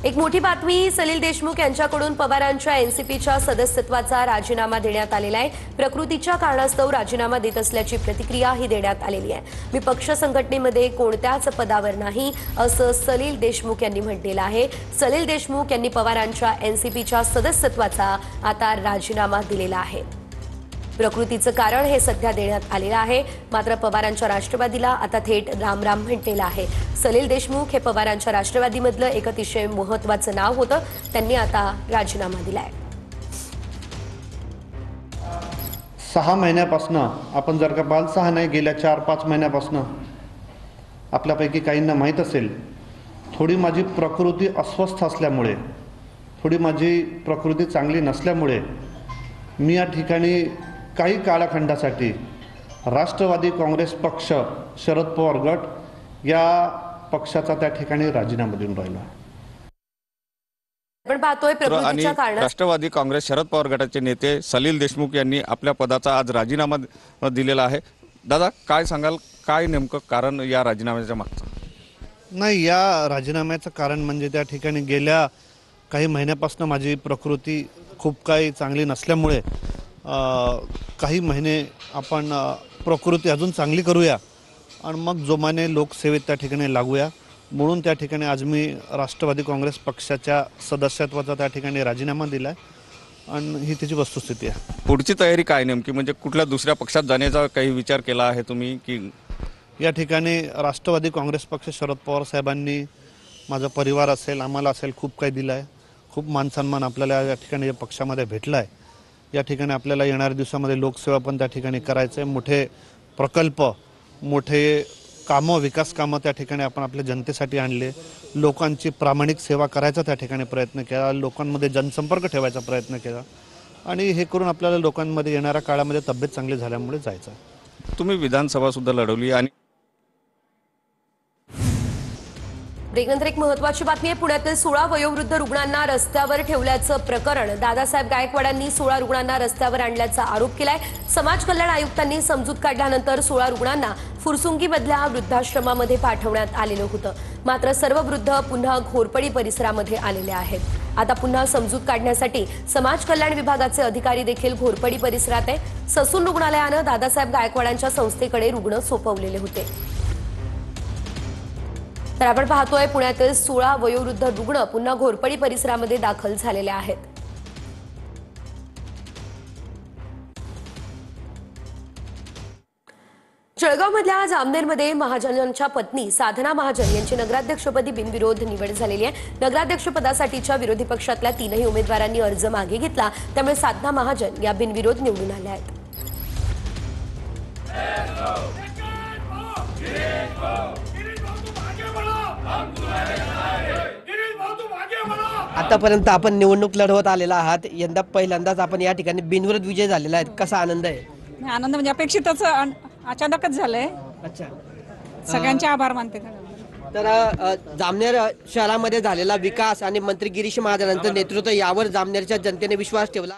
एक मोठी बातमी सलील देशमुख यांच्याकडून पवारांच्या एनसीपीच्या सदस्यत्वाचा राजीनामा देण्यात आलेला आहे। प्रकृतीच्या कारणास्तव राजीनामा देत असल्याची प्रतिक्रिया ही देण्यात आलेली आहे। मी पक्ष संघटनेमध्ये कोणत्याच पदावर नाही असं सलील देशमुख यांनी म्हटलेलं आहे। सलील देशमुख यांनी पवारांच्या एनसीपीच्या सदस्यत्वाचा आता राजीनामा दिलेला आहे। प्रकृतीचं कारण हे सध्या देण्यात आलेलं आहे, मात्र पवारांच्या राष्ट्रवादीला आता थेट रामराम म्हटलेलं आहे। सलील देशमुख हे पवारांच्या राष्ट्रवादीमधलं एक अतिशय महत्त्वाचं नाव होतं, त्यांनी आता राजीनामा दिलाय। 6 महिन्यापासून आपण जर का पाल 6 नाही गेल्या 4-5 महिन्यापासून आपल्यापैकी काहींना माहीत असेल, थोडी माझी प्रकृती अस्वस्थ असल्यामुळे, थोडी माझी प्रकृती चांगली नसल्यामुळे मी या ठिकाणी काही काळखंडासाठी राष्ट्रवादी काँग्रेस पक्ष शरद पवार गट या पक्षाचा त्या ठिकाणी राजीनामा देऊन राहिला। आपण पाहतोय प्रकृतीच्या कारणास्तव राष्ट्रवादी काँग्रेस शरद पवार गटाचे नेते सलील देशमुख यांनी आपल्या पदाचा आज राजीनामा दिलेला आहे। दादा, काय सांगाल, काय नेमकं कारण या राजीनाम्याच्या मागचं? नाही, या राजीनाम्याचं कारण म्हणजे त्या ठिकाणी गेल्या काही महिन्यापासून माझी प्रकृती खूप काही चांगली नसल्यामुळे काही महिने आपण प्रकृती अजून चांगली करूया आणि मग जोमाने लोकसेवेत त्या ठिकाणी लागूया, म्हणून त्या ठिकाणी आज मी राष्ट्रवादी काँग्रेस पक्षाच्या सदस्यत्वाचा त्या ठिकाणी राजीनामा दिला आहे आणि ही त्याची वस्तुस्थिती आहे। पुढची तयारी काय नेमकी, म्हणजे कुठल्या दुसऱ्या पक्षात जाण्याचा काही विचार केला आहे तुम्ही की? या ठिकाणी राष्ट्रवादी काँग्रेस पक्ष शरद पवार साहेबांनी माझा परिवार असेल, आम्हाला असेल, खूप काही दिलं आहे। खूप मानसन्मान आपल्याला या ठिकाणी पक्षामध्ये भेटला आहे। या ठिकाणी आपल्याला येणाऱ्या दिवसामध्ये लोकसेवा पण त्या ठिकाणी करायचं आहे। मोठे प्रकल्प, मोठे कामं, विकास कामं त्या ठिकाणी आपण आपल्या जनतेसाठी आणले। लोकांची प्रामाणिक सेवा करायचा त्या ठिकाणी प्रयत्न केला, लोकांमध्ये जनसंपर्क ठेवायचा प्रयत्न केला आणि हे करून आपल्याला लोकांमध्ये येणाऱ्या काळामध्ये तब्येत चांगली झाल्यामुळे जायचं आहे। तुम्ही विधानसभा सुद्धा लढवली आणि ब्रेकनंतर एक महत्त्वाची बातमी आहे। पुण्यातील 16 वयोवृद्ध रुग्णांना रस्त्यावर ठेवल्याचं प्रकरण दादासाहेब गायकवाडांनी 16 रुग्णांना रस्त्यावर आणल्याचा आरोप केलाय। समाज कल्याण आयुक्तांनी समजूत काढल्यानंतर 16 रुग्णांना फुरसुंगीमधल्या वृद्धाश्रमामध्ये पाठवण्यात आलेलं होतं, मात्र सर्व वृद्ध पुन्हा घोरपडी परिसरामध्ये आलेले आहेत। आता पुन्हा समजूत काढण्यासाठी समाज कल्याण विभागाचे अधिकारी देखील घोरपडी परिसरात आहे। ससून रुग्णालयानं दादासाहेब गायकवाडांच्या संस्थेकडे रुग्ण सोपवलेले होते। तर आपण पाहतोय पुण्यातील 16 वयोवृद्ध रुग्ण पुन्हा घोरपडी परिसरामध्ये दाखल झालेले आहेत। जळगावमधल्या जामनेरमध्ये महाजनांच्या पत्नी साधना महाजन यांची नगराध्यक्षपदी बिनविरोध निवड झालेली आहे। नगराध्यक्षपदासाठीच्या विरोधी पक्षातल्या 3ही उमेदवारांनी अर्ज मागे घेतला, त्यामुळे साधना महाजन या बिनविरोध निवडून आल्या आहेत। आतापर्यंत आपण निवडणूक लढवत आलेला आहात, यंदा पहिल्यांदाच आपण या ठिकाणी बिनविरोध विजय झालेला आहे, कसा आनंद आहे? आनंद म्हणजे अपेक्षितच अचानकच झालंय। अच्छा, सगळ्यांचे आभार मानते। तर जामनेर शहरामध्ये झालेला विकास आणि मंत्री गिरीश महाजनांचं नेतृत्व यावर जामनेरच्या जनतेने विश्वास ठेवला।